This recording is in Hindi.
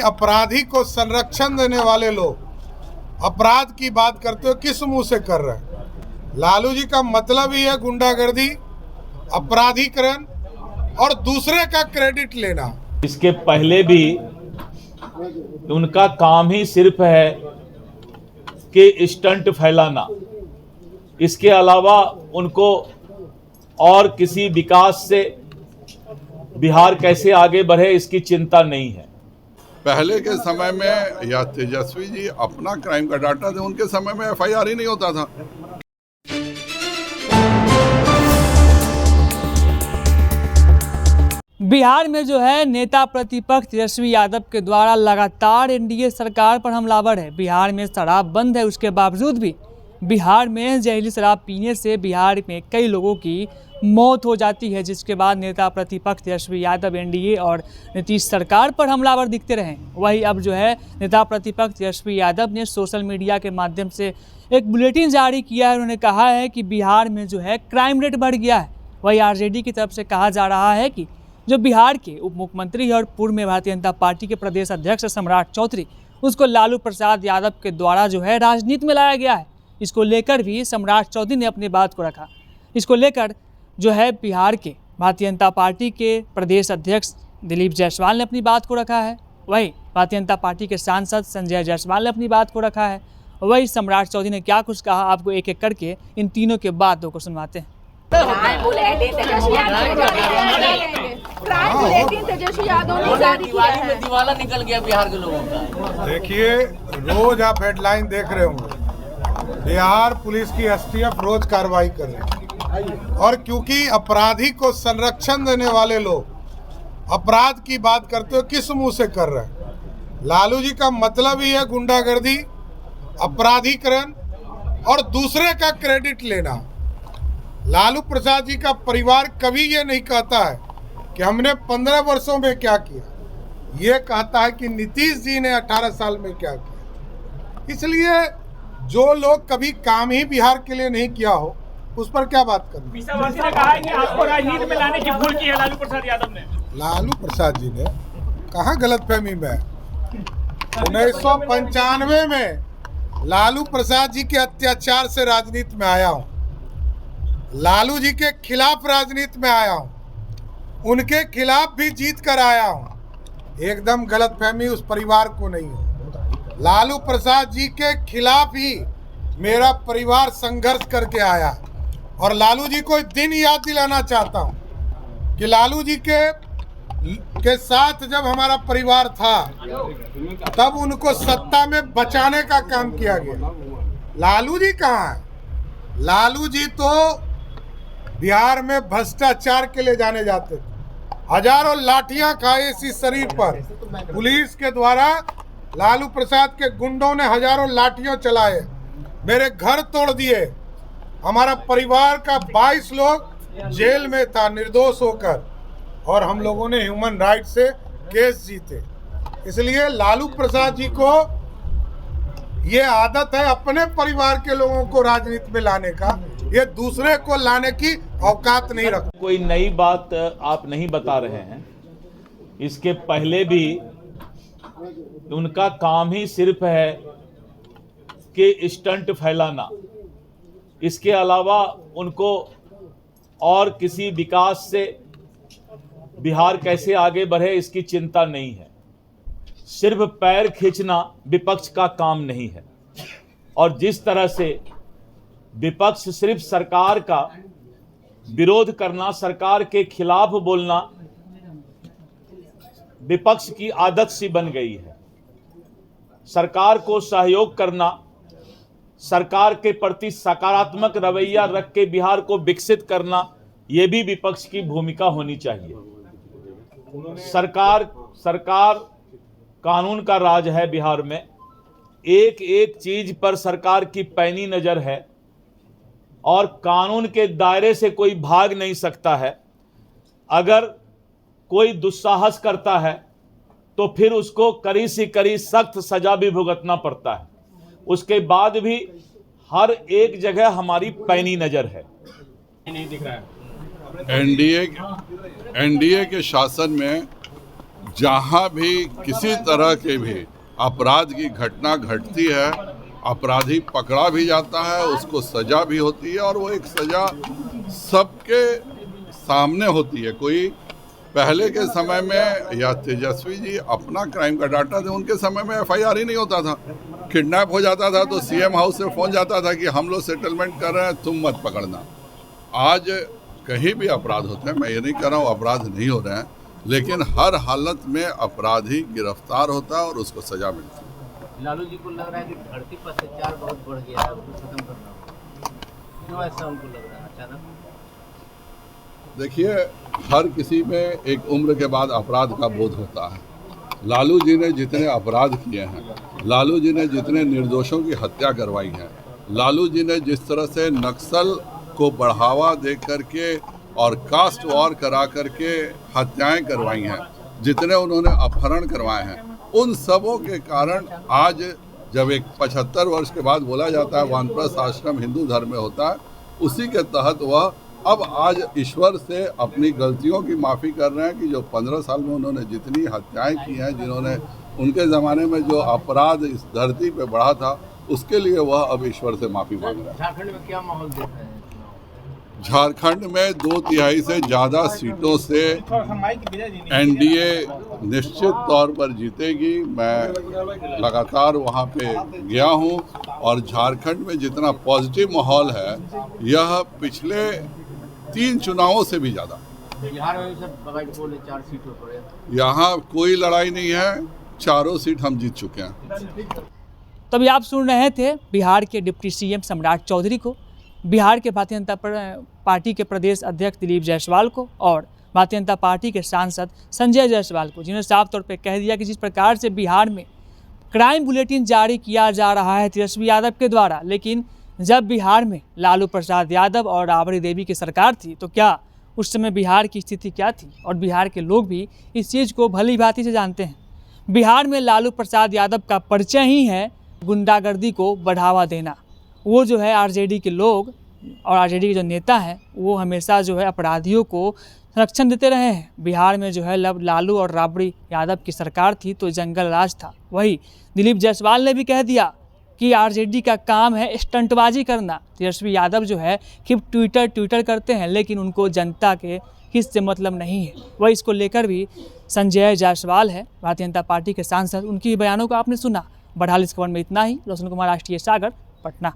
अपराधी को संरक्षण देने वाले लोग अपराध की बात करते हो किस मुंह से कर रहे हैं? लालू जी का मतलब ही है गुंडागर्दी, अपराधीकरण और दूसरे का क्रेडिट लेना। इसके पहले भी उनका काम ही सिर्फ है कि स्टंट फैलाना। इसके अलावा उनको और किसी विकास से बिहार कैसे आगे बढ़े इसकी चिंता नहीं है। पहले के समय में या तेजस्वी जी अपना क्राइम का डाटा थे, उनके समय में एफआईआर ही नहीं होता था। बिहार में जो है नेता प्रतिपक्ष तेजस्वी यादव के द्वारा लगातार एनडीए सरकार पर हमलावर है। बिहार में शराब बंद है, उसके बावजूद भी बिहार में जहरीली शराब पीने से बिहार में कई लोगों की मौत हो जाती है, जिसके बाद नेता प्रतिपक्ष तेजस्वी यादव एनडीए और नीतीश सरकार पर हमलावर दिखते रहे। वही अब जो है नेता प्रतिपक्ष तेजस्वी यादव ने सोशल मीडिया के माध्यम से एक बुलेटिन जारी किया है। उन्होंने कहा है कि बिहार में जो है क्राइम रेट बढ़ गया है। वही आरजेडी की तरफ से कहा जा रहा है कि जो बिहार के उप मुख्यमंत्री और पूर्व में भारतीय जनता पार्टी के प्रदेश अध्यक्ष सम्राट चौधरी, उसको लालू प्रसाद यादव के द्वारा जो है राजनीति में लाया गया है। इसको लेकर भी सम्राट चौधरी ने अपनी बात को रखा। इसको लेकर जो है बिहार के भारतीय जनता पार्टी के प्रदेश अध्यक्ष दिलीप जायसवाल ने अपनी बात को रखा है। वही भारतीय जनता पार्टी के सांसद संजय जायसवाल ने अपनी बात को रखा है। वही सम्राट चौधरी ने क्या कुछ कहा, आपको एक एक करके इन तीनों के बातों को सुनवाते हैं। दिवाला निकल गया बिहार के लोगों का। देखिए, रोज आप हेडलाइन देख रहे होंगे, बिहार पुलिस की एसटीएफ रोज कार्रवाई कर रही है। और क्योंकि अपराधी को संरक्षण देने वाले लोग अपराध की बात करते हो किस मुंह से कर रहे हैं? लालू जी का मतलब ही है गुंडागर्दी, अपराधीकरण और दूसरे का क्रेडिट लेना। लालू प्रसाद जी का परिवार कभी ये नहीं कहता है कि हमने 15 वर्षों में क्या किया, ये कहता है कि नीतीश जी ने 18 साल में क्या किया। इसलिए जो लोग कभी काम ही बिहार के लिए नहीं किया हो उस पर क्या बात करनी। मीसावासी ने कहा है कि आपको राजनीति में लाने की भूल की है लालू प्रसाद यादव ने। लालू प्रसाद जी ने कहाँ गलतफहमी में है। 1995 में लालू प्रसाद जी के अत्याचार से राजनीति में आया हूँ, लालू जी के खिलाफ राजनीति में आया हूँ, उनके खिलाफ भी जीत कर आया हूँ। एकदम गलतफहमी उस परिवार को नहीं है। लालू प्रसाद जी के खिलाफ ही मेरा परिवार संघर्ष करके आया। और लालू जी को एक दिन याद दिलाना चाहता हूँ कि लालू जी के साथ जब हमारा परिवार था तब उनको सत्ता में बचाने का काम किया गया। लालू जी कहाँ है? लालू जी तो बिहार में भ्रष्टाचार के लिए जाने जाते थे। हजारों लाठियां खाए इसी शरीर पर। पुलिस के द्वारा लालू प्रसाद के गुंडों ने हजारों लाठियां चलाए, मेरे घर तोड़ दिए। हमारा परिवार का 22 लोग जेल में था निर्दोष होकर, और हम लोगों ने ह्यूमन राइट से केस जीते। इसलिए लालू प्रसाद जी को ये आदत है अपने परिवार के लोगों को राजनीति में लाने का, ये दूसरे को लाने की औकात नहीं रखता। कोई नई बात आप नहीं बता रहे हैं। इसके पहले भी उनका काम ही सिर्फ है कि स्टंट फैलाना। इसके अलावा उनको और किसी विकास से बिहार कैसे आगे बढ़े इसकी चिंता नहीं है। सिर्फ पैर खींचना विपक्ष का काम नहीं है। और जिस तरह से विपक्ष सिर्फ सरकार का विरोध करना, सरकार के खिलाफ बोलना विपक्ष की आदत सी बन गई है। सरकार को सहयोग करना, सरकार के प्रति सकारात्मक रवैया रख के बिहार को विकसित करना, यह भी विपक्ष की भूमिका होनी चाहिए। सरकार कानून का राज है बिहार में। एक एक चीज पर सरकार की पैनी नजर है और कानून के दायरे से कोई भाग नहीं सकता है। अगर कोई दुस्साहस करता है तो फिर उसको कड़ी से कड़ी सख्त सजा भी भुगतना पड़ता है। उसके बाद भी हर एक जगह हमारी पैनी नजर है। नहीं दिख रहा है। एनडीए के शासन में जहाँ भी किसी तरह के भी अपराध की घटना घटती है, अपराधी पकड़ा भी जाता है, उसको सजा भी होती है और वो एक सजा सबके सामने होती है। कोई पहले के समय में या तेजस्वी जी अपना क्राइम का डाटा थे, उनके समय में एफआईआर ही नहीं होता था। किडनैप हो जाता था तो सीएम हाउस से फोन जाता था कि हम लोग सेटलमेंट कर रहे हैं, तुम मत पकड़ना। आज कहीं भी अपराध होते हैं, मैं ये नहीं कह रहा हूँ अपराध नहीं हो रहे हैं, लेकिन हर हालत में अपराधी गिरफ्तार होता है और उसको सजा मिलती है। लालू जी को लग रहा है कि धरती पर अत्याचार बहुत बढ़ गया है, उसको खत्म करना होगा। क्यों ऐसा उनको लग रहा है अचानक? देखिए, हर किसी में एक उम्र के बाद अपराध का बोध होता है। लालू जी ने जितने अपराध किए हैं, लालू जी ने जितने निर्दोषों की हत्या करवाई है, लालू जी ने जिस तरह से नक्सल को बढ़ावा दे करके और कास्ट वॉर करा करके हत्याएं करवाई हैं, जितने उन्होंने अपहरण करवाए हैं, उन सबों के कारण आज जब एक 75 वर्ष के बाद बोला जाता है वानप्रस्थ आश्रम हिंदू धर्म में होता है, उसी के तहत वह अब आज ईश्वर से अपनी गलतियों की माफ़ी कर रहे हैं कि जो 15 साल में उन्होंने जितनी हत्याएं की हैं, जिन्होंने उनके ज़माने में जो अपराध इस धरती पे बढ़ा था, उसके लिए वह अब ईश्वर से माफ़ी मांग रहे हैं। झारखंड में क्या माहौल देख रहे हैं? झारखंड में 2/3 से ज़्यादा सीटों से एनडीए निश्चित तौर पर जीतेगी। मैं लगातार वहां पे गया हूं और झारखंड में जितना पॉजिटिव माहौल है, यह पिछले 3 चुनावों से भी ज़्यादा। बिहार में भी सब बगैर बोले 4 सीटों पर यहाँ कोई लड़ाई नहीं है, चारों सीट हम जीत चुके हैं। तभी आप सुन रहे थे बिहार के डिप्टी सीएम सम्राट चौधरी को, बिहार के भारतीय जनता पार्टी के प्रदेश अध्यक्ष दिलीप जायसवाल को और भारतीय जनता पार्टी के सांसद संजय जायसवाल को, जिन्होंने साफ तौर पे कह दिया कि जिस प्रकार से बिहार में क्राइम बुलेटिन जारी किया जा रहा है तेजस्वी यादव के द्वारा, लेकिन जब बिहार में लालू प्रसाद यादव और राबड़ी देवी की सरकार थी तो क्या उस समय बिहार की स्थिति क्या थी, और बिहार के लोग भी इस चीज़ को भली भांति से जानते हैं। बिहार में लालू प्रसाद यादव का परिचय ही है गुंडागर्दी को बढ़ावा देना। वो जो है आरजेडी के लोग और आरजेडी के जो नेता हैं, वो हमेशा जो है अपराधियों को संरक्षण देते रहे हैं। बिहार में जो है लालू और राबड़ी यादव की सरकार थी तो जंगल राज था। वही दिलीप जायसवाल ने भी कह दिया कि आरजेडी का काम है स्टंटबाजी करना। तेजस्वी यादव जो है सिर्फ ट्विटर करते हैं, लेकिन उनको जनता के हित से मतलब नहीं है। वही इसको लेकर भी संजय जायसवाल है भारतीय जनता पार्टी के सांसद, उनकी बयानों को आपने सुना। बहरहाल इस खबर में इतना ही। रोशन कुमार, राष्ट्रीय सागर, पटना।